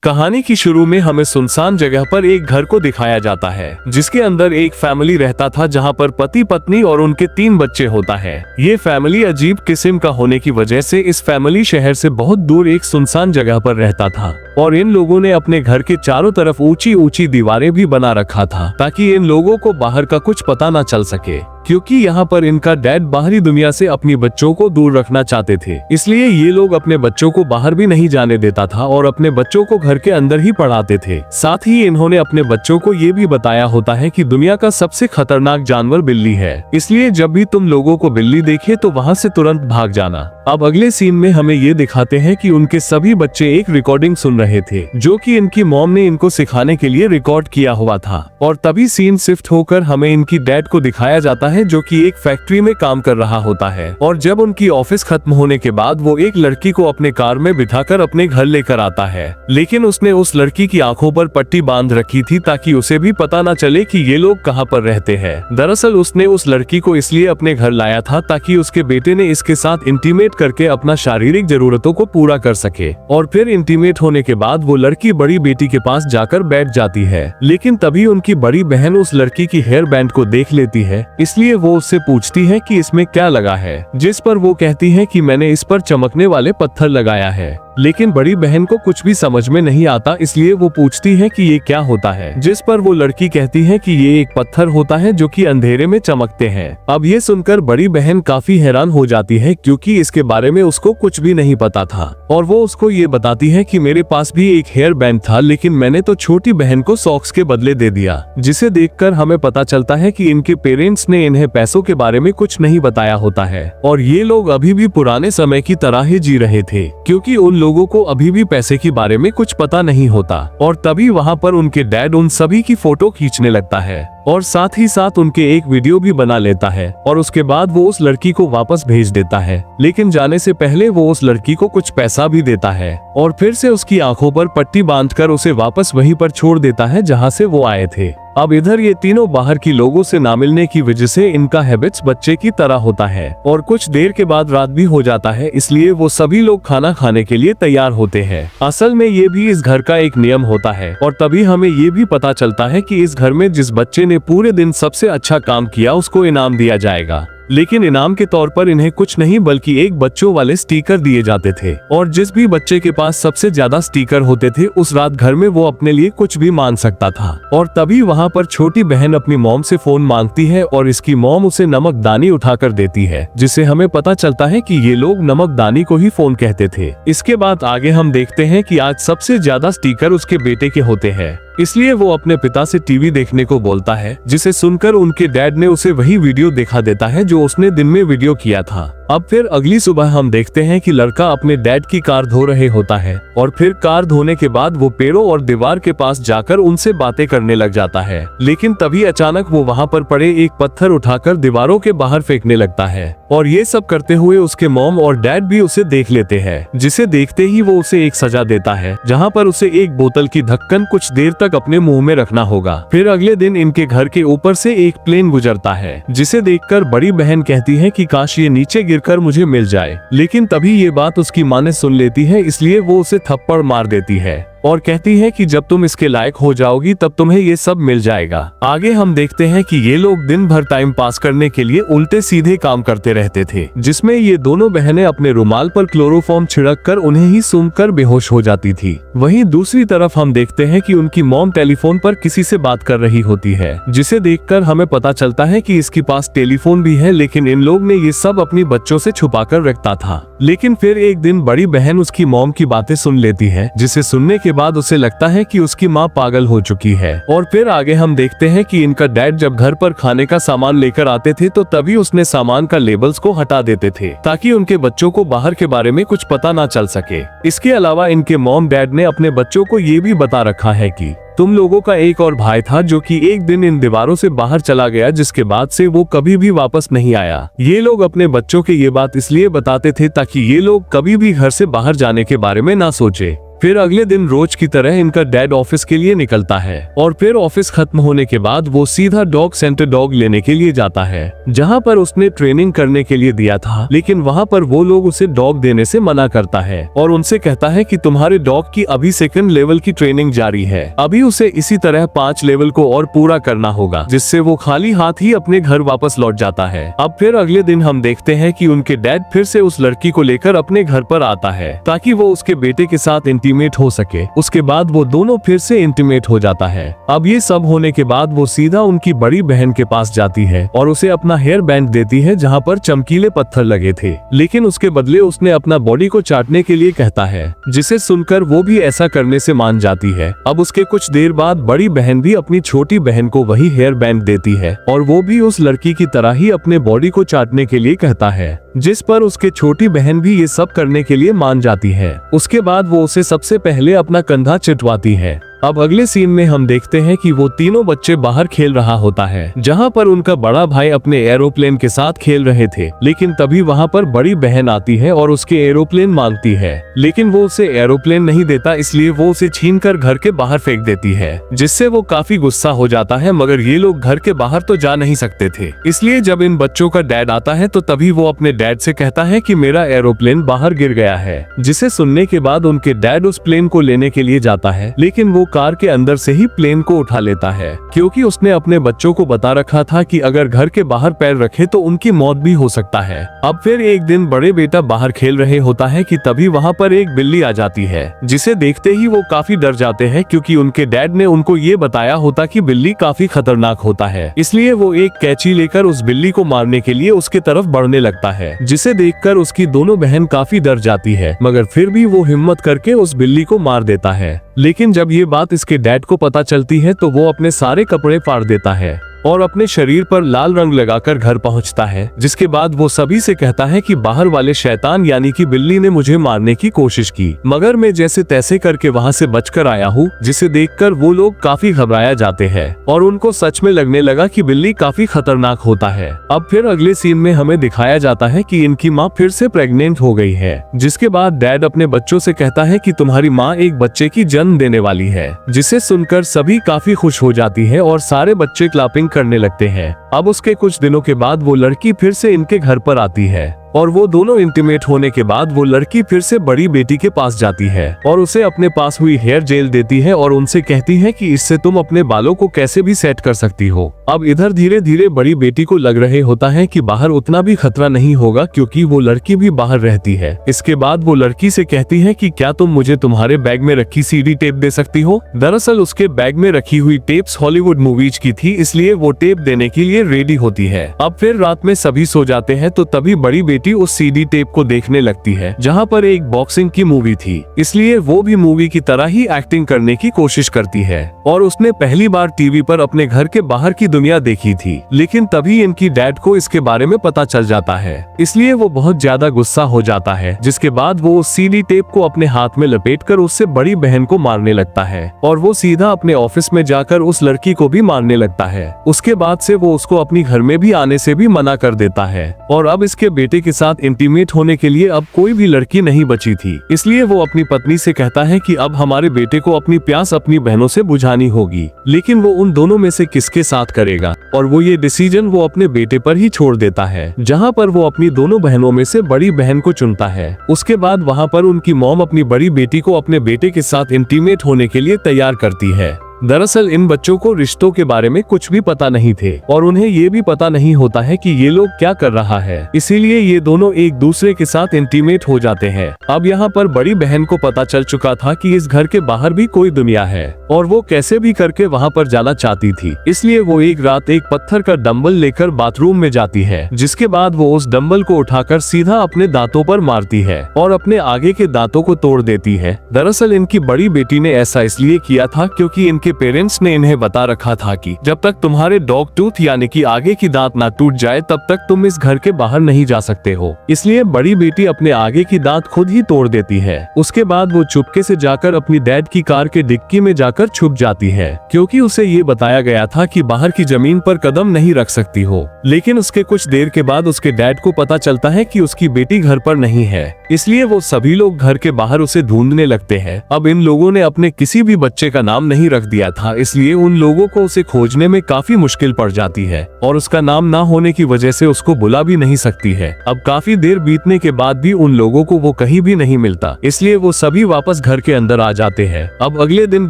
कहानी की शुरू में हमें सुनसान जगह पर एक घर को दिखाया जाता है जिसके अंदर एक फैमिली रहता था, जहां पर पति पत्नी और उनके 3 बच्चे होता है। ये फैमिली अजीब किस्म का होने की वजह से इस फैमिली शहर से बहुत दूर एक सुनसान जगह पर रहता था और इन लोगों ने अपने घर के चारों तरफ ऊंची ऊंची दीवारें भी बना रखा था ताकि इन लोगों को बाहर का कुछ पता न चल सके, क्योंकि यहाँ पर इनका डैड बाहरी दुनिया से अपनी बच्चों को दूर रखना चाहते थे। इसलिए ये लोग अपने बच्चों को बाहर भी नहीं जाने देता था और अपने बच्चों को घर के अंदर ही पढ़ाते थे। साथ ही इन्होंने अपने बच्चों को ये भी बताया होता है कि दुनिया का सबसे खतरनाक जानवर बिल्ली है, इसलिए जब भी तुम लोगों को बिल्ली देखे तो वहाँ से तुरंत भाग जाना। अब अगले सीन में हमें ये दिखाते हैं कि उनके सभी बच्चे एक रिकॉर्डिंग सुन रहे थे जो कि इनकी मॉम ने इनको सिखाने के लिए रिकॉर्ड किया हुआ था। और तभी सीन शिफ्ट होकर हमें इनकी डैड को दिखाया जाता है जो कि एक फैक्ट्री में काम कर रहा होता है। और जब उनकी ऑफिस खत्म होने के बाद वो एक लड़की को अपने कार में बिठाकर अपने घर लेकर आता है, लेकिन उसने उस लड़की की आंखों पर पट्टी बांध रखी थी ताकि उसे भी पता न चले कि ये लोग कहाँ पर रहते हैं। दरअसल उसने उस लड़की को इसलिए अपने घर लाया था ताकि उसके बेटे ने इसके साथ इंटीमेट करके अपना शारीरिक जरूरतों को पूरा कर सके। और फिर इंटीमेट होने के बाद वो लड़की बड़ी बेटी के पास जाकर बैठ जाती है, लेकिन तभी उनकी बड़ी बहन उस लड़की की हेयर बैंड को देख लेती है, इसलिए वो उससे पूछती है कि इसमें क्या लगा है, जिस पर वो कहती है कि मैंने इस पर चमकने वाले पत्थर लगाया है। लेकिन बड़ी बहन को कुछ भी समझ में नहीं आता, इसलिए वो पूछती है कि ये क्या होता है, जिस पर वो लड़की कहती है कि ये एक पत्थर होता है जो कि अंधेरे में चमकते हैं। अब ये सुनकर बड़ी बहन काफी हैरान हो जाती है क्योंकि इसके बारे में उसको कुछ भी नहीं पता था और वो उसको ये बताती है कि मेरे पास भी एक हेयर बैंड था, लेकिन मैंने तो छोटी बहन को सॉक्स के बदले दे दिया। जिसे देखकर हमें पता चलता है कि इनके पेरेंट्स ने इन्हें पैसों के बारे में कुछ नहीं बताया होता है और ये लोग अभी भी पुराने समय की तरह ही जी रहे थे, क्योंकि उन लोगों को अभी भी पैसे के बारे में कुछ पता नहीं होता। और तभी वहाँ पर उनके डैड उन सभी की फोटो खींचने लगता है और साथ ही साथ उनके एक वीडियो भी बना लेता है और उसके बाद वो उस लड़की को वापस भेज देता है, लेकिन जाने से पहले वो उस लड़की को कुछ पैसा भी देता है और फिर से उसकी आंखों पर पट्टी बांधकर उसे वापस वहीं पर छोड़ देता है जहाँ से वो आए थे। अब इधर ये तीनों बाहर की लोगों से ना मिलने की वजह से इनका हैबिट्स बच्चे की तरह होता है और कुछ देर के बाद रात भी हो जाता है, इसलिए वो सभी लोग खाना खाने के लिए तैयार होते हैं। असल में ये भी इस घर का एक नियम होता है और तभी हमें ये भी पता चलता है कि इस घर में जिस बच्चे ने पूरे दिन सबसे अच्छा काम किया उसको इनाम दिया जाएगा, लेकिन इनाम के तौर पर इन्हें कुछ नहीं बल्कि एक बच्चों वाले स्टिकर दिए जाते थे और जिस भी बच्चे के पास सबसे ज्यादा स्टिकर होते थे उस रात घर में वो अपने लिए कुछ भी मांग सकता था। और तभी वहाँ पर छोटी बहन अपनी मॉम से फोन मांगती है और इसकी मॉम उसे नमकदानी उठाकर देती है, जिससे हमें पता चलता है कि ये लोग नमकदानी को ही फोन कहते थे। इसके बाद आगे हम देखते हैं कि आज सबसे ज्यादा स्टिकर उसके बेटे के होते हैं, इसलिए वो अपने पिता से टीवी देखने को बोलता है, जिसे सुनकर उनके डैड ने उसे वही वीडियो दिखा देता है जो उसने दिन में वीडियो किया था। अब फिर अगली सुबह हम देखते हैं कि लड़का अपने डैड की कार धो रहे होता है और फिर कार धोने के बाद वो पेड़ों और दीवार के पास जाकर उनसे बातें करने लग जाता है, लेकिन तभी अचानक वो वहाँ पर पड़े एक पत्थर उठाकर दीवारों के बाहर फेंकने लगता है और ये सब करते हुए उसके मॉम और डैड भी उसे देख लेते हैं, जिसे देखते ही वो उसे एक सजा देता है जहाँ पर उसे एक बोतल की ढक्कन कुछ देर तक अपने मुंह में रखना होगा। फिर अगले दिन इनके घर के ऊपर से एक प्लेन गुजरता है, जिसे देखकर बड़ी बहन कहती है कि काश ये नीचे गिरकर मुझे मिल जाए, लेकिन तभी ये बात उसकी माँ ने सुन लेती है, इसलिए वो उसे थप्पड़ मार देती है और कहती है कि जब तुम इसके लायक हो जाओगी तब तुम्हें ये सब मिल जाएगा। आगे हम देखते हैं कि ये लोग दिन भर टाइम पास करने के लिए उल्टे सीधे काम करते रहते थे, जिसमें ये दोनों बहनें अपने रुमाल पर क्लोरोफॉर्म छिड़क कर उन्हें ही सूंघकर बेहोश हो जाती थी। वहीं दूसरी तरफ हम देखते हैं कि उनकी मॉम टेलीफोन पर किसी से बात कर रही होती है, जिसे देखकर हमें पता चलता है कि इसके पास टेलीफोन भी है, लेकिन इन लोग ने ये सब अपनी बच्चों से छुपा कर रखता था। लेकिन फिर एक दिन बड़ी बहन उसकी मॉम की बातें सुन लेती है, जिसे सुनने के बाद उसे लगता है कि उसकी माँ पागल हो चुकी है। और फिर आगे हम देखते हैं कि इनका डैड जब घर पर खाने का सामान लेकर आते थे तो तभी उसने सामान का लेबल्स को हटा देते थे ताकि उनके बच्चों को बाहर के बारे में कुछ पता ना चल सके। इसके अलावा इनके मॉम डैड ने अपने बच्चों को ये भी बता रखा है कि तुम लोगों का एक और भाई था जो कि एक दिन इन दीवारों से बाहर चला गया, जिसके बाद से वो कभी भी वापस नहीं आया। ये लोग अपने बच्चों के ये बात इसलिए बताते थे ताकि ये लोग कभी भी घर से बाहर जाने के बारे में ना सोचे। फिर अगले दिन रोज की तरह इनका डैड ऑफिस के लिए निकलता है और फिर ऑफिस खत्म होने के बाद वो सीधा डॉग सेंटर डॉग लेने के लिए जाता है, जहाँ पर उसने ट्रेनिंग करने के लिए दिया था। लेकिन वहाँ पर वो लोग उसे डॉग देने से मना करता है और उनसे कहता है कि तुम्हारे डॉग की अभी सेकंड लेवल की ट्रेनिंग जारी है, अभी उसे इसी तरह 5 लेवल को और पूरा करना होगा, जिससे वो खाली हाथ ही अपने घर वापस लौट जाता है। अब फिर अगले दिन हम देखते हैं कि उनके डैड फिर से उस लड़की को लेकर अपने घर पर आता है ताकि वो उसके बेटे के साथ इंटीमेट हो सके। उसके बाद वो दोनों फिर से इंटीमेट हो जाता है। अब ये सब होने के बाद वो सीधा उनकी बड़ी बहन के पास जाती है और उसे अपना हेयर बैंड देती है जहाँ पर चमकीले पत्थर लगे थे, लेकिन उसके बदले उसने अपना बॉडी को चाटने के लिए कहता है, जिसे सुनकर वो भी ऐसा करने से मान जाती है। अब उसके कुछ देर बाद बड़ी बहन भी अपनी छोटी बहन को वही हेयर बैंड देती है और वो भी उस लड़की की तरह ही अपने बॉडी को चाटने के लिए कहता है, जिस पर उसके छोटी बहन भी ये सब करने के लिए मान जाती है। उसके बाद वो उसे सबसे पहले अपना कंधा चिटवाती है। अब अगले सीन में हम देखते हैं कि वो तीनों बच्चे बाहर खेल रहा होता है, जहाँ पर उनका बड़ा भाई अपने एरोप्लेन के साथ खेल रहे थे। लेकिन तभी वहाँ पर बड़ी बहन आती है और उसके एरोप्लेन मांगती है, लेकिन वो उसे एरोप्लेन नहीं देता, इसलिए वो उसे छीनकर घर के बाहर फेंक देती है, जिससे वो काफी गुस्सा हो जाता है। मगर ये लोग घर के बाहर तो जा नहीं सकते थे, इसलिए जब इन बच्चों का डैड आता है तो तभी वो अपने डैड से कहता है कि मेरा एरोप्लेन बाहर गिर गया है, जिसे सुनने के बाद उनके डैड उस प्लेन को लेने के लिए जाता है। लेकिन वो कार के अंदर से ही प्लेन को उठा लेता है, क्योंकि उसने अपने बच्चों को बता रखा था कि अगर घर के बाहर पैर रखे तो उनकी मौत भी हो सकता है। अब फिर एक दिन बड़े बेटा बाहर खेल रहे होता है कि तभी वहाँ पर एक बिल्ली आ जाती है, जिसे देखते ही वो काफी डर जाते हैं, क्योंकि उनके डैड ने उनको ये बताया होता कि बिल्ली काफी खतरनाक होता है। इसलिए वो एक कैंची लेकर उस बिल्ली को मारने के लिए उसके तरफ बढ़ने लगता है, जिसे देखकर उसकी दोनों बहन काफी डर जाती है, मगर फिर भी वो हिम्मत करके उस बिल्ली को मार देता है। लेकिन जब ये बात इसके डैड को पता चलती है तो वो अपने सारे कपड़े फाड़ देता है और अपने शरीर पर लाल रंग लगाकर घर पहुंचता है, जिसके बाद वो सभी से कहता है कि बाहर वाले शैतान यानी कि बिल्ली ने मुझे मारने की कोशिश की, मगर मैं जैसे तैसे करके वहां से बचकर आया हूँ। जिसे देखकर वो लोग काफी घबराया जाते हैं और उनको सच में लगने लगा कि बिल्ली काफी खतरनाक होता है। अब फिर अगले सीन में हमें दिखाया जाता है कि इनकी माँ फिर से प्रेग्नेंट हो गई है, जिसके बाद डैड अपने बच्चों से कहता है कि तुम्हारी माँ एक बच्चे की जन्म देने वाली है, जिसे सुनकर सभी काफी खुश हो जाती है और सारे बच्चे क्लैपिंग करने लगते हैं। अब उसके कुछ दिनों के बाद वो लड़की फिर से इनके घर पर आती है और वो दोनों इंटीमेट होने के बाद वो लड़की फिर से बड़ी बेटी के पास जाती है और उसे अपने पास हुई हेयर जेल देती है और उनसे कहती है कि इससे तुम अपने बालों को कैसे भी सेट कर सकती हो। अब इधर धीरे धीरे बड़ी बेटी को लग रहे होता है कि बाहर उतना भी खतरा नहीं होगा, क्योंकि वो लड़की भी बाहर रहती है। इसके बाद वो लड़की से कहती है कि क्या तुम मुझे तुम्हारे बैग में रखी सीडी टेप दे सकती हो। दरअसल उसके बैग में रखी हुई टेप्स हॉलीवुड मूवीज की थी, इसलिए वो टेप देने के लिए रेडी होती है। अब फिर रात में सभी सो जाते हैं तो तभी बड़ी बेटी उस सीडी टेप को देखने लगती है, जहाँ पर एक बॉक्सिंग की मूवी थी, इसलिए वो भी मूवी की तरह ही एक्टिंग करने की कोशिश करती है। और उसने पहली बार टीवी पर अपने घर के बाहर की दुनिया देखी थी, लेकिन तभी इनकी डैड को इसके बारे में पता चल जाता है, इसलिए वो बहुत ज्यादा गुस्सा हो जाता है। जिसके बाद वो उस सीडी टेप को अपने हाथ में लपेटकर उससे बड़ी बहन को मारने लगता है और वो सीधा अपने ऑफिस में जाकर उस लड़की को भी मारने लगता है। उसके बाद से वो उसको अपनी घर में भी आने से भी मना कर देता है और अब इसके बेटे के साथ इंटीमेट होने के लिए अब कोई भी लड़की नहीं बची थी, इसलिए वो अपनी पत्नी से कहता है कि अब हमारे बेटे को अपनी प्यास अपनी बहनों से बुझानी होगी, लेकिन वो उन दोनों में से किसके साथ करेगा। और वो ये डिसीजन वो अपने बेटे पर ही छोड़ देता है, जहाँ पर वो अपनी दोनों बहनों में से बड़ी बहन को चुनता है। उसके बाद वहाँ पर उनकी मॉम अपनी बड़ी बेटी को अपने बेटे के साथ इंटीमेट होने के लिए तैयार करती है। दरअसल इन बच्चों को रिश्तों के बारे में कुछ भी पता नहीं थे और उन्हें ये भी पता नहीं होता है कि ये लोग क्या कर रहा है, इसीलिए ये दोनों एक दूसरे के साथ इंटीमेट हो जाते हैं। अब यहाँ पर बड़ी बहन को पता चल चुका था कि इस घर के बाहर भी कोई दुनिया है और वो कैसे भी करके वहाँ पर जाना चाहती थी, इसलिए वो एक रात एक पत्थर का डंबल लेकर बाथरूम में जाती है, जिसके बाद वो उस डंबल को उठाकर सीधा अपने दांतों पर मारती है और अपने आगे के दांतों को तोड़ देती है। दरअसल इनकी बड़ी बेटी ने ऐसा इसलिए किया था क्योंकि इनके उनके पेरेंट्स ने इन्हें बता रखा था कि जब तक तुम्हारे डॉग टूथ यानी कि आगे की दांत ना टूट जाए तब तक तुम इस घर के बाहर नहीं जा सकते हो। इसलिए बड़ी बेटी अपने आगे की दांत खुद ही तोड़ देती है। उसके बाद वो चुपके से जाकर अपनी डैड की कार के डिक्की में जाकर छुप जाती है, क्योंकि उसे ये बताया गया था कि बाहर की जमीन पर कदम नहीं रख सकती हो। लेकिन उसके कुछ देर के बाद उसके डैड को पता चलता है कि उसकी बेटी घर पर नहीं है, इसलिए वो सभी लोग घर के बाहर उसे ढूंढने लगते हैं। अब इन लोगों ने अपने किसी भी बच्चे का नाम नहीं रख दिया था, इसलिए उन लोगों को उसे खोजने में काफी मुश्किल पड़ जाती है और उसका नाम ना होने की वजह से उसको बुला भी नहीं सकती है। अब काफी देर बीतने के बाद भी उन लोगों को वो कहीं भी नहीं मिलता, इसलिए वो सभी वापस घर के अंदर आ जाते हैं। अब अगले दिन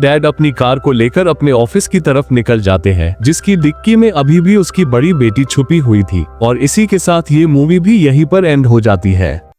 डैड अपनी कार को लेकर अपने ऑफिस की तरफ निकल जाते हैं, जिसकी डिक्की में अभी भी उसकी बड़ी बेटी छुपी हुई थी। और इसी के साथ ये मूवी भी यहीं पर एंड हो जाती है।